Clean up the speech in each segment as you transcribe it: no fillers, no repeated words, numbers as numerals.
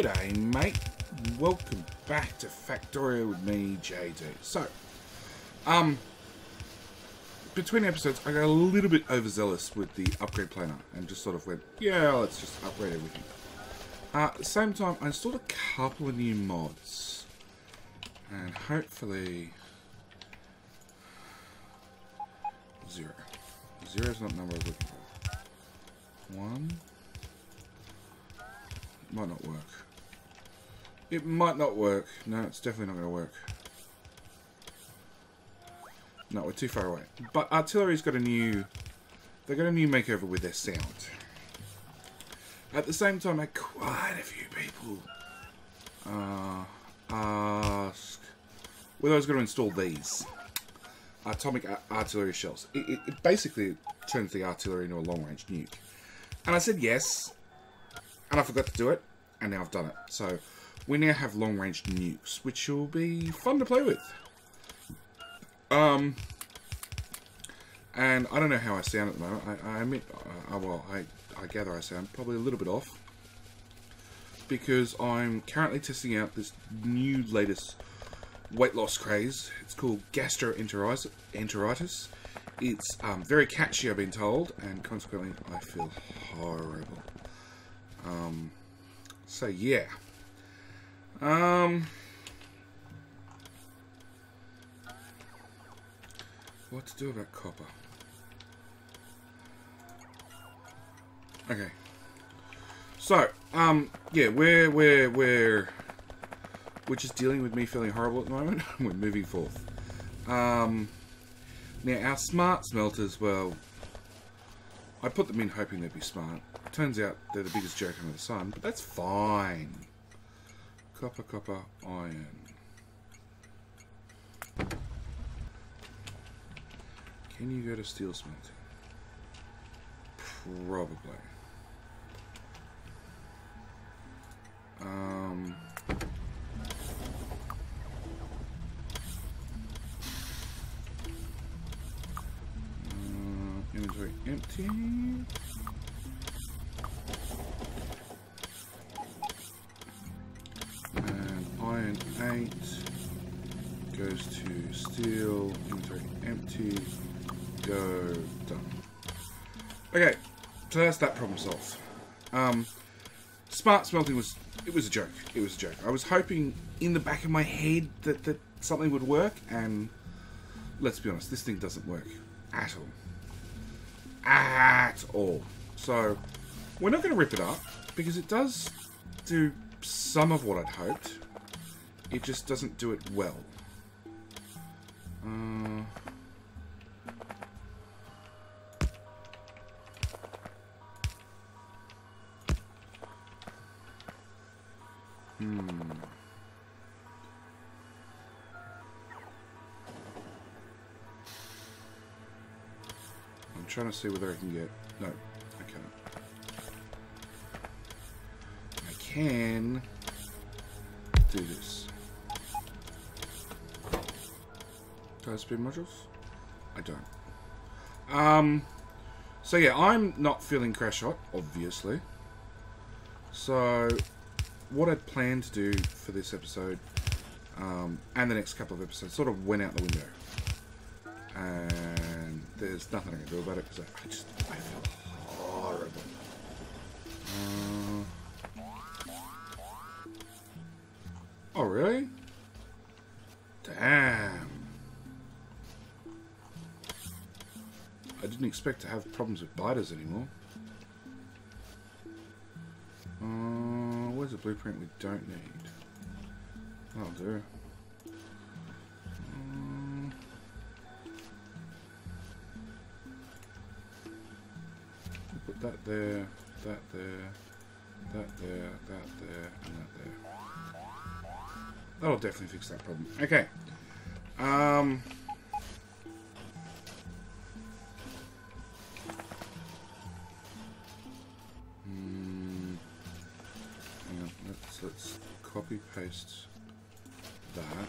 G'day, mate. Welcome back to Factorio with me, JD. So, between episodes, I got a little bit overzealous with the upgrade planner and just sort of went, yeah, let's just upgrade everything. At the same time, I installed a couple of new mods. And hopefully... Zero. Zero is not the number I was looking for. One. Might not work. It might not work. No, it's definitely not going to work. No, we're too far away. But Artillery's got a new... They got a new makeover with their sound. At the same time, I had quite a few people ask whether I was going to install these atomic artillery shells. It basically turns the artillery into a long-range nuke. And I said yes, and I forgot to do it, and now I've done it. So we now have long-range nukes, which will be fun to play with. And I don't know how I sound at the moment. I admit, well, I gather I sound probably a little bit off, because I'm currently testing out this new latest weight loss craze. It's called gastroenteritis. It's very catchy, I've been told, and consequently I feel horrible. So yeah. What to do about copper? Okay. So, yeah, we're just dealing with me feeling horrible at the moment. We're moving forth. Now, our smart smelters, well, I put them in hoping they'd be smart. Turns out they're the biggest joke under the sun, but that's fine. Copper, copper, iron. Can you go to steel smelting? Probably. Inventory empty. And iron 8 goes to steel. Inventory empty. Go. Done. Okay, so that's that problem solved. Smart smelting was a joke. It was a joke. I was hoping in the back of my head that something would work, and let's be honest, this thing doesn't work at all. At all. So we're not going to rip it up, because it does do some of what I'd hoped. It just doesn't do it well. I'm trying to see whether I can get... No, I can't. I can do this. Do I have speed modules? I don't. So yeah, I'm not feeling crash hot, obviously. So what I'd planned to do for this episode, and the next couple of episodes, sort of went out the window. And there's nothing I can do about it, because I feel horrible. Oh, really? Damn. I didn't expect to have problems with biters anymore. Where's a blueprint we don't need? That'll do. Put that there, that there, that there, that there, and that there. That'll definitely fix that problem. Okay. Hang on, let's copy paste that.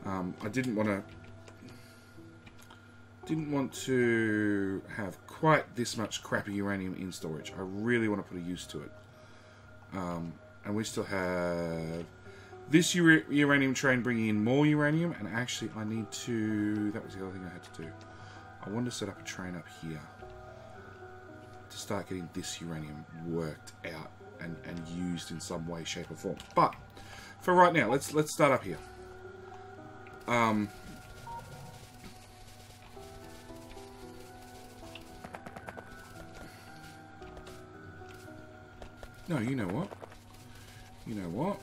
I didn't want to have quite this much crappy uranium in storage. I really want to put a use to it. And we still have this uranium train bringing in more uranium, and actually I need to... That was the other thing I had to do. I wanted to set up a train up here to start getting this uranium worked out and used in some way, shape or form. But for right now, let's start up here. No, you know what? You know what?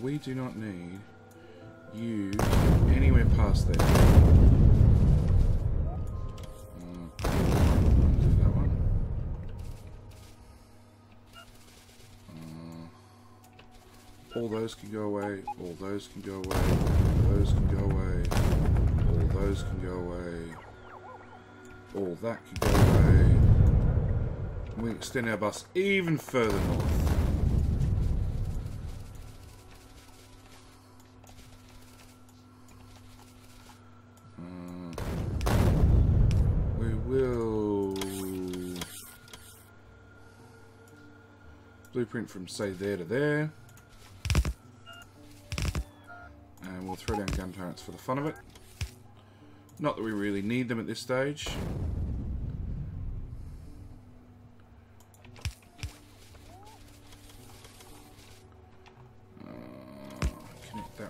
We do not need you anywhere past there. That one. All those can go away. All those can go away. All those can go away. All those can go away. All that can go away. We can extend our bus even further north. We will blueprint from, say, there to there. And we'll throw down gun turrets for the fun of it. Not that we really need them at this stage.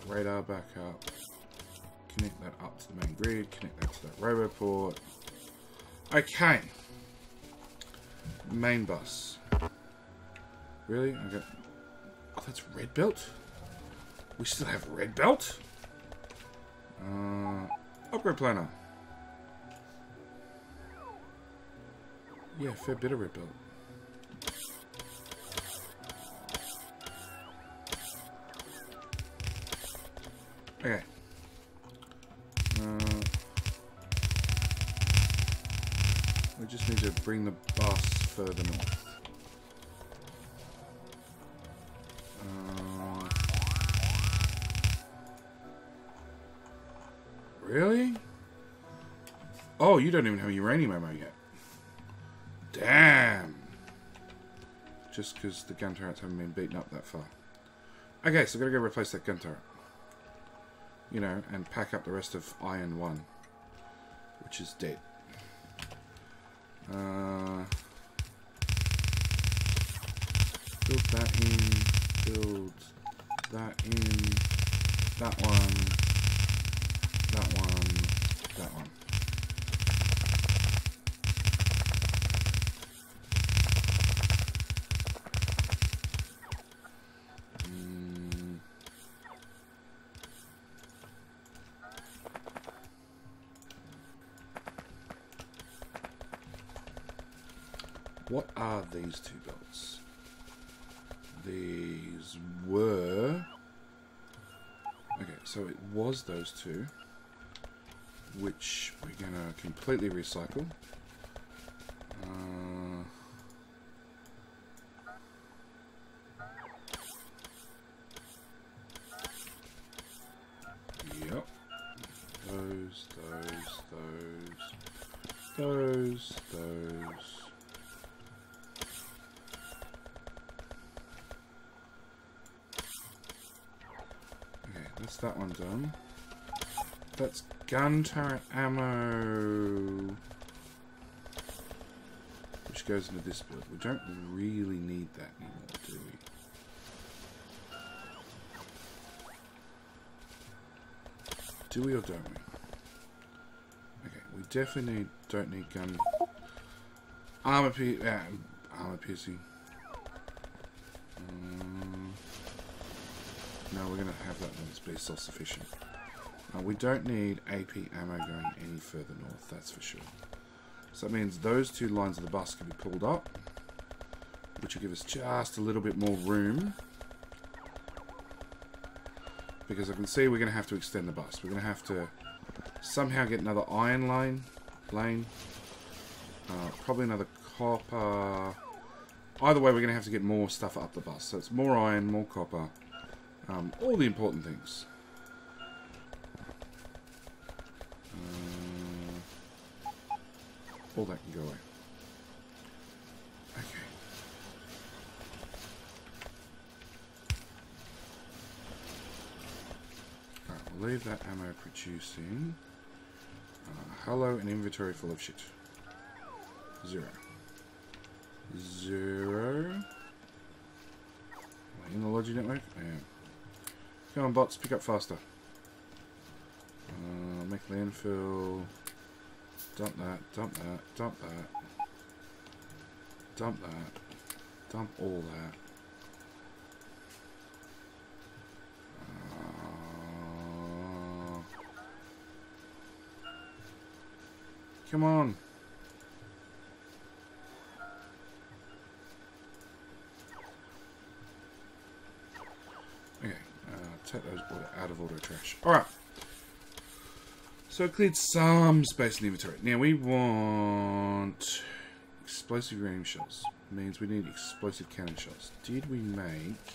Radar back up, connect that up to the main grid, connect that to that roboport. Okay, main bus. Really? Okay. Oh, that's red belt? We still have red belt? Upgrade planner. Yeah, fair bit of red belt. Okay. We just need to bring the bus further north. Really? Oh, you don't even have a uranium ammo yet. Damn. Just because the gun turrets haven't been beaten up that far. Okay, so I've got to go replace that gun turret. You know, and pack up the rest of Iron 1, which is dead. Build that in, build that in, that one, that one, that one. What are these two belts? These were... Okay, so it was those two, which we're going to completely recycle. Yep. Those. That's that one done. That's gun turret ammo, which goes into this build. We don't really need that anymore, do we? Do we or don't we? Okay, we definitely don't need gun armor piercing. No, we're going to have that one as be self-sufficient. We don't need AP ammo going any further north, that's for sure. So that means those two lines of the bus can be pulled up, which will give us just a little bit more room. Because I can see we're going to have to extend the bus. We're going to have to somehow get another iron lane. Probably another copper. Either way, we're going to have to get more stuff up the bus. So it's more iron, more copper. All the important things. All that can go away. Okay. Alright, we'll leave that ammo producing. Hello, an inventory full of shit. 0. 0. Am I in the logi network? I am. Come on, bots, pick up faster. Make landfill. Dump that, dump that, dump that. Dump that. Dump all that. Come on. Okay, take those out of auto trash. Alright. So it cleared some space in the inventory. Now we want explosive uranium shells. Means we need explosive cannon shells. Did we make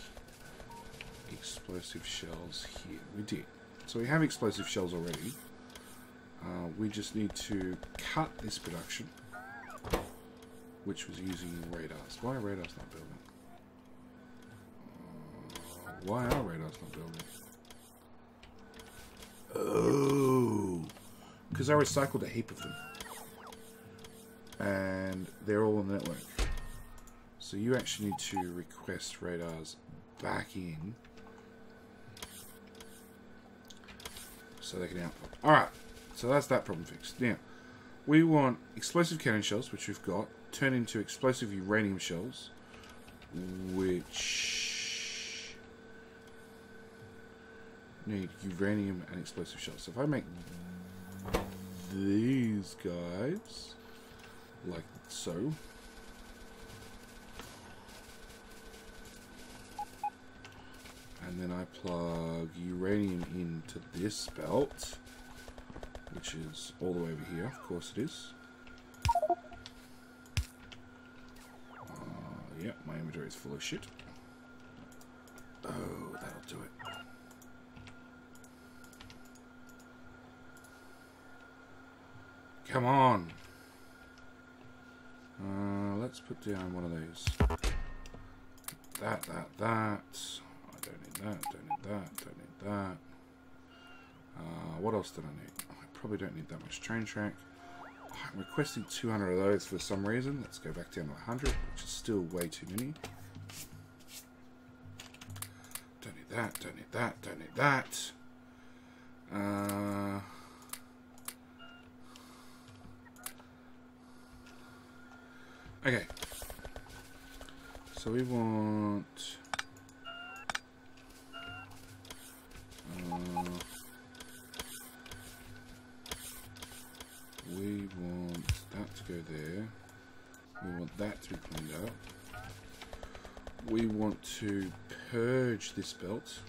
explosive shells here? We did. So we have explosive shells already. We just need to cut this production, which was using radars. Why are radars not building? Why are radars not building? Oh, because I recycled a heap of them, and they're all on the network. So you actually need to request radars back in so they can output. All right. So that's that problem fixed. Now, we want explosive cannon shells, which we've got, turn into explosive uranium shells, which need uranium and explosive shells. So if I make these guys, like so, and then I plug uranium into this belt, which is all the way over here, of course it is. Yeah, my inventory is full of shit. Oh, that'll do it. Come on. Let's put down one of these. That. I don't need that, don't need that, don't need that. What else did I need? Probably don't need that much train track. I'm requesting 200 of those for some reason. Let's go back down to 100, which is still way too many. Don't need that, don't need that, don't need that. Okay. So we want... we want that to go there. We want that to be cleaned up. We want to purge this belt.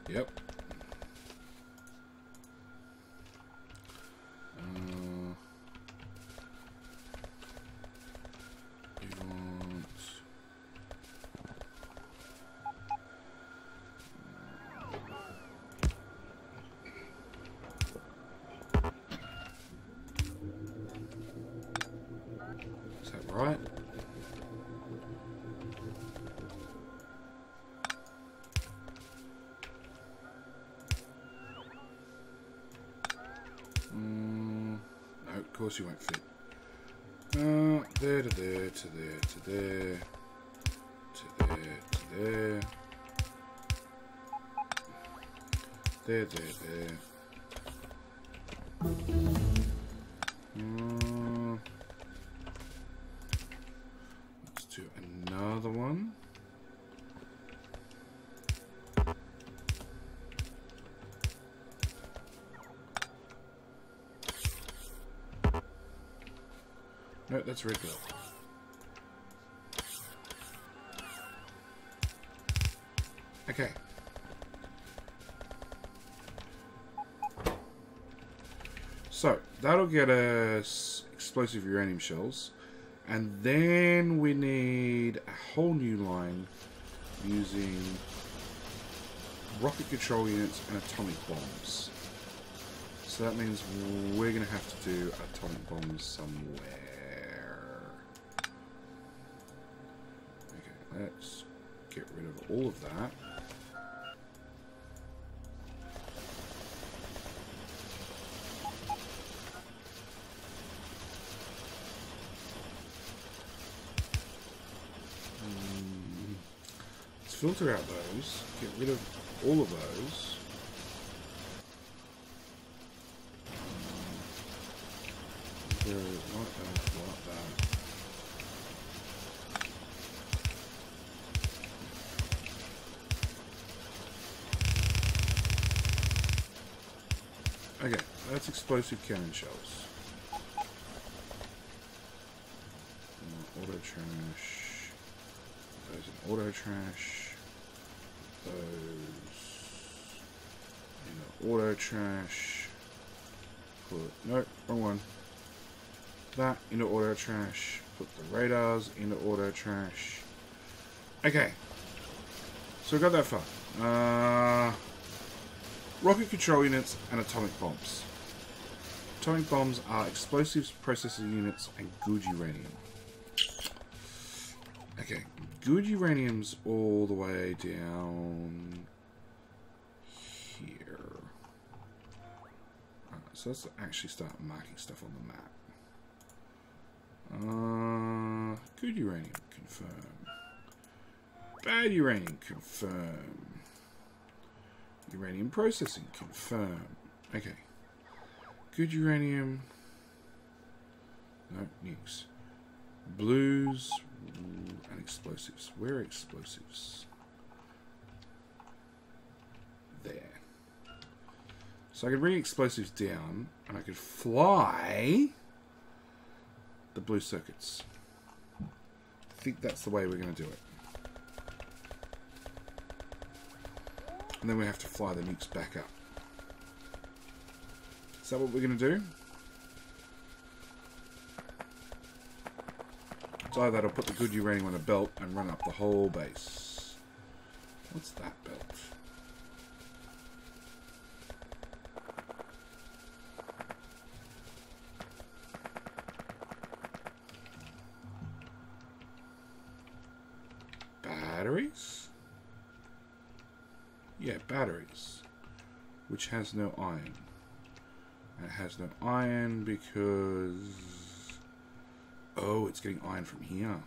Yep. We want... Is that right? No, of course you won't fit. There to there to there to there to there to there. There. Let's do another one. No, that's red belt. Okay. So, that'll get us explosive uranium shells. And then we need a whole new line using rocket control units and atomic bombs. So that means we're going to have to do atomic bombs somewhere. Okay, let's get rid of all of that. Let's filter out those, get rid of all of those. Go like that, like that. Okay, that's explosive cannon shells. Auto trash. Those in auto trash. Those in auto trash. Put, nope, wrong one. That into auto trash. Put the radars into auto trash. Okay. So we got that far. Rocket control units and atomic bombs. Atomic bombs are explosives processing units and good uranium. Okay, good uranium's all the way down here. Alright, so let's actually start marking stuff on the map. Good uranium, confirm. Bad uranium, confirm. Uranium processing, confirm. Okay. Good uranium. No, nukes. Blues and explosives. Where are explosives? There. So I could bring explosives down and I could fly the blue circuits. I think that's the way we're going to do it. And then we have to fly the nukes back up. Is that what we're going to do? So either that'll put the good uranium on a belt and run up the whole base. What's that belt? Batteries? Yeah, batteries. Which has no iron. And it has no iron because... Oh, it's getting iron from here.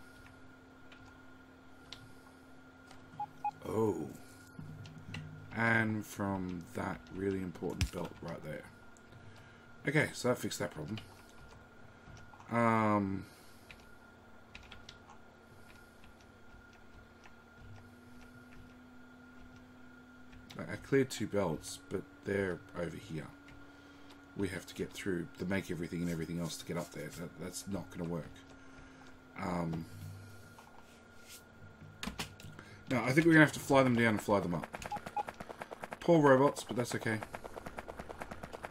Oh. And from that really important belt right there. Okay, so that fixed that problem. I cleared 2 belts, but they're over here. We have to get through to make everything and everything else to get up there. That's not going to work. No, I think we're going to have to fly them down and fly them up. Poor robots, but that's okay.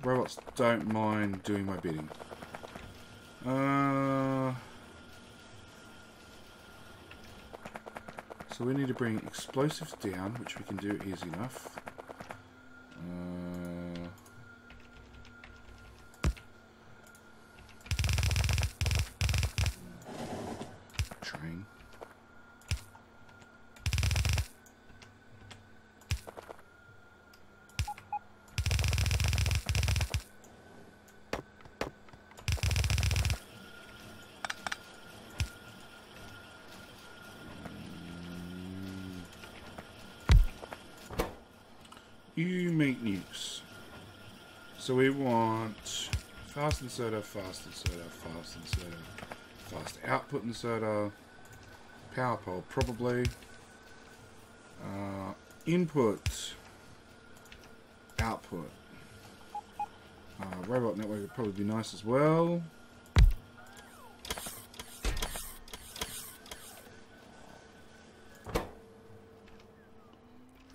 Robots don't mind doing my bidding. So we need to bring explosives down, which we can do easy enough. Train. You make nukes. So we want fast inserter, fast inserter, fast inserter, fast output inserter, power pole probably, input, output, robot network would probably be nice as well.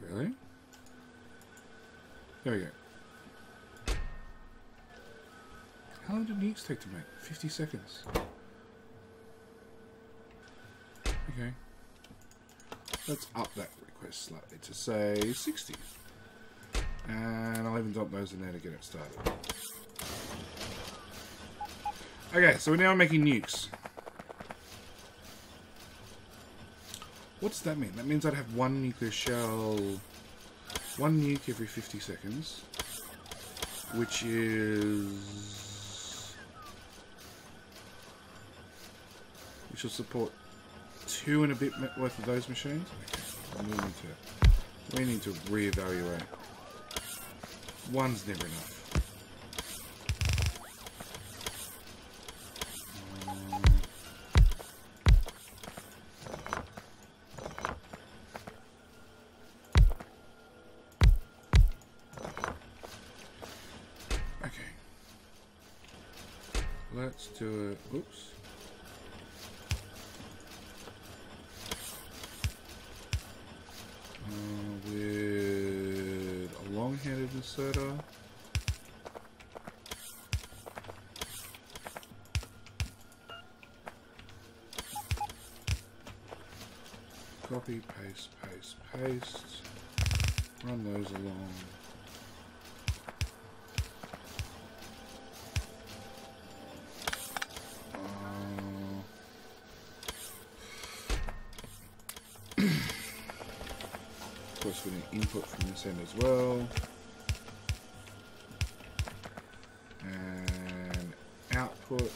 Really? There we go. How long did nukes take to make? 50 seconds. Okay. Let's up that request slightly to say 60. And I'll even dump those in there to get it started. Okay, so we're now making nukes. What does that mean? That means I'd have one nuclear shell, one nuke every 50 seconds, which will support 2 and a bit worth of those machines. Okay. We need to reevaluate. One's never enough. Let's do it. Oops. With a long-handed inserter. Copy, paste, paste, paste. Run those along. Of course, we need input from this end as well. And output.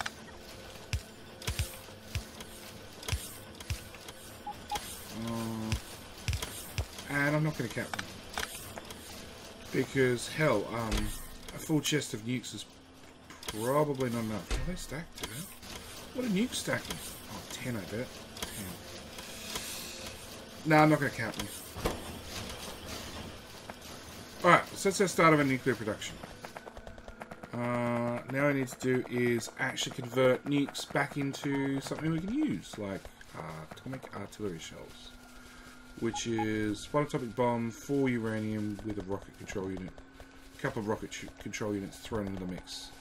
And I'm not going to count them. Because, hell, a full chest of nukes is probably not enough. Are they stacked today? What are nukes stacking? Oh, 10 I bet. 10. No, I'm not going to count them. Alright, so that's the start of a nuclear production. Now I need to do is actually convert nukes back into something we can use, like atomic artillery shells. Which is one atomic bomb, 4 uranium with a rocket control unit. A couple of rocket control units thrown into the mix.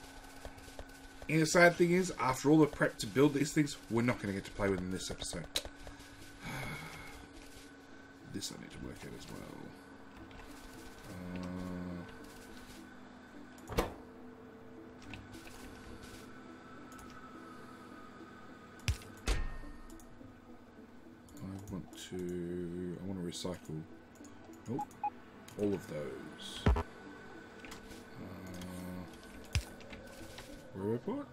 And the sad thing is, after all the prep to build these things, we're not going to get to play with them in this episode. This I need to work out as well. I want to recycle all of those. Where are we put?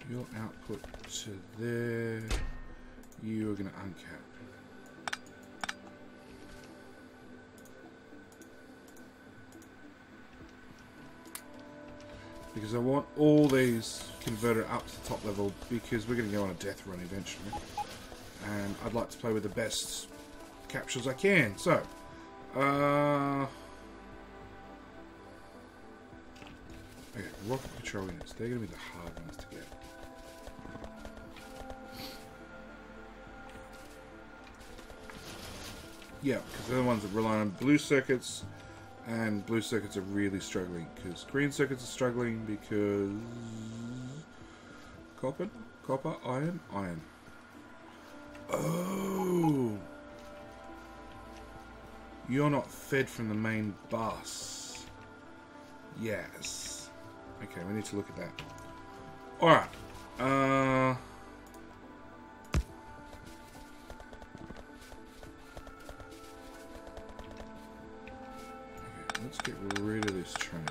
Your output to there. You are going to uncap. Because I want all these converted up to the top level, because we're going to go on a death run eventually. And I'd like to play with the best capsules I can. So, okay, rocket control units. They're going to be the hard ones to get. Yeah, because they're the ones that rely on blue circuits. And blue circuits are really struggling, because green circuits are struggling because copper, iron. Oh, you're not fed from the main bus. Yes. Okay, we need to look at that. All right. Let's get rid of this train.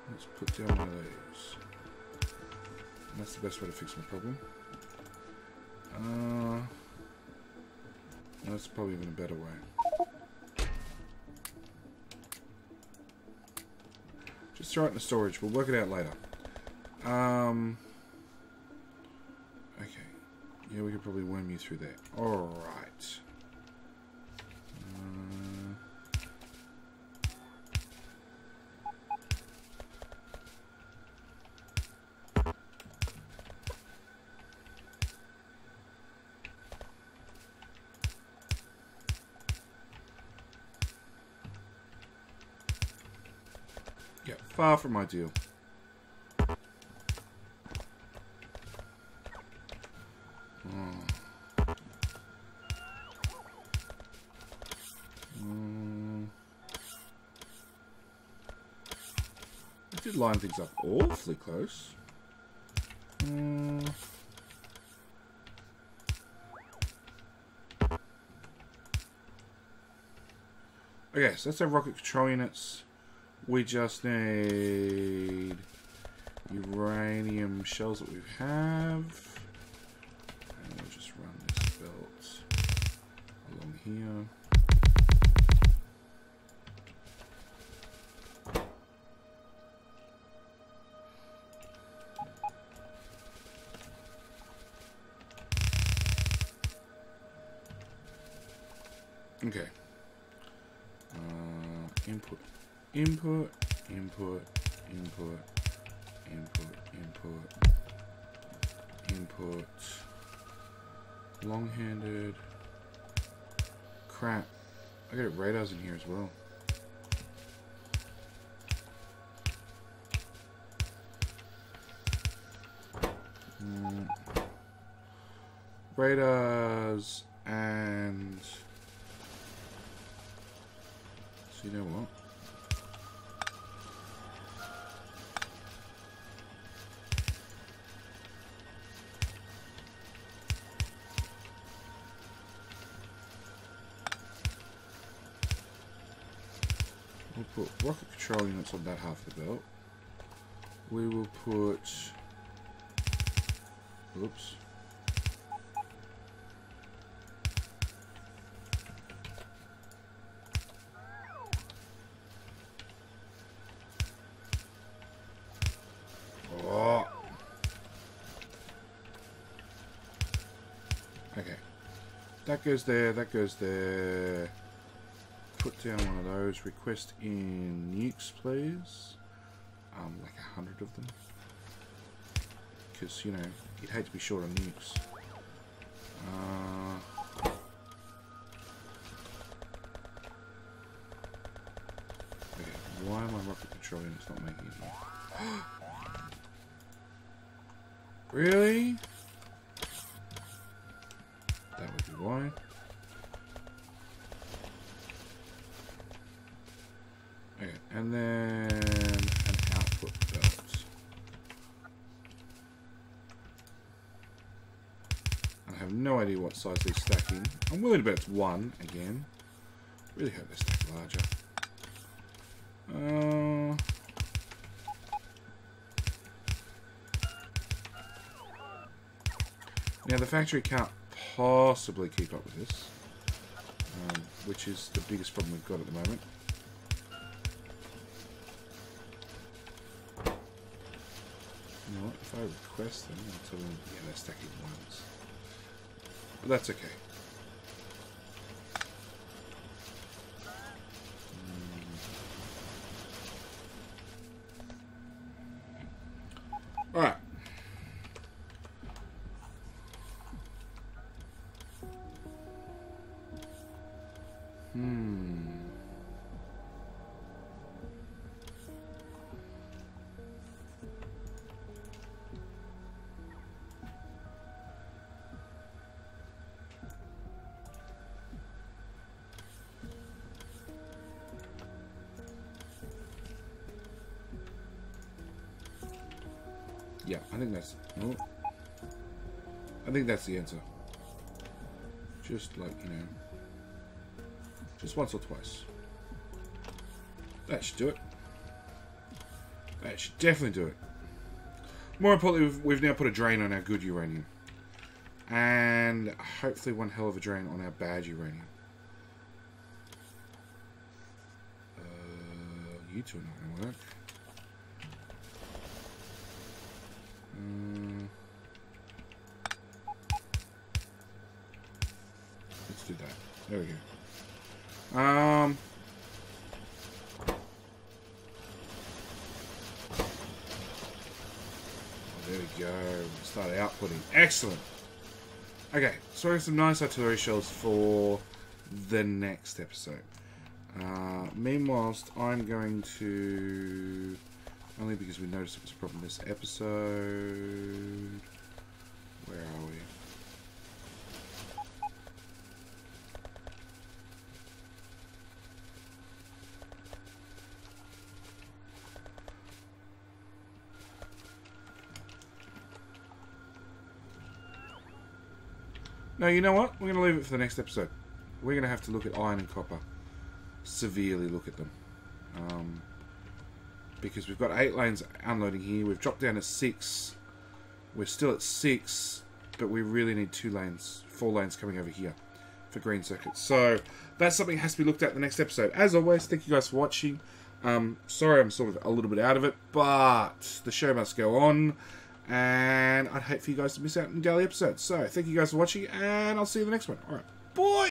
Let's put down one of those. That's the best way to fix my problem. That's probably even a better way. Just throw it in the storage. We'll work it out later. Okay. Yeah, we could probably worm you through there. Alright. Far from ideal. I did line things up awfully close. Okay, so that's our rocket control units. We just need uranium shells that we have. And we'll just run this belt along here. Okay. Input, input, input, input, input, input, input. Long-handed. Crap. I got radars in here as well. Radars and... So you know what? We'll put rocket control units on that half of the belt. We will put... Oops. Okay, that goes there, that goes there. Put down one of those. Request in Nukes, please. Like 100 of them. Because, you know, you'd hate to be short on Nukes. Okay, why am I rocket control units not making it here? Really? That would be why. Okay, and then an output belt. I have no idea what size they're stacking. I'm willing to bet it's 1 again. Really hope they stack larger. Now the factory can't possibly keep up with this, which is the biggest problem we've got at the moment. You know what, if I request them, I'll tell them, yeah, they're stacking ones. But that's okay. Alright. Yeah, I think that's... Oh, I think that's the answer. Just like, you know... Just once or twice. That should do it. That should definitely do it. More importantly, we've now put a drain on our good uranium. And hopefully one hell of a drain on our bad uranium. You two are not going to work. Let's do that. There we go. Oh, there we go. Start outputting. Excellent. Okay, so I have some nice artillery shells for the next episode. Meanwhile, I'm going to Only because we noticed it was a problem this episode. Where are we? No, you know what? We're going to leave it for the next episode. We're going to have to look at iron and copper. Severely look at them. Because we've got 8 lanes unloading here. We've dropped down to 6. We're still at 6. But we really need 2 lanes. 4 lanes coming over here for green circuits. So that's something that has to be looked at in the next episode. As always, thank you guys for watching. Sorry I'm sort of a little bit out of it. But the show must go on. And I'd hate for you guys to miss out on daily episodes. So, thank you guys for watching, and I'll see you in the next one. Alright, bye!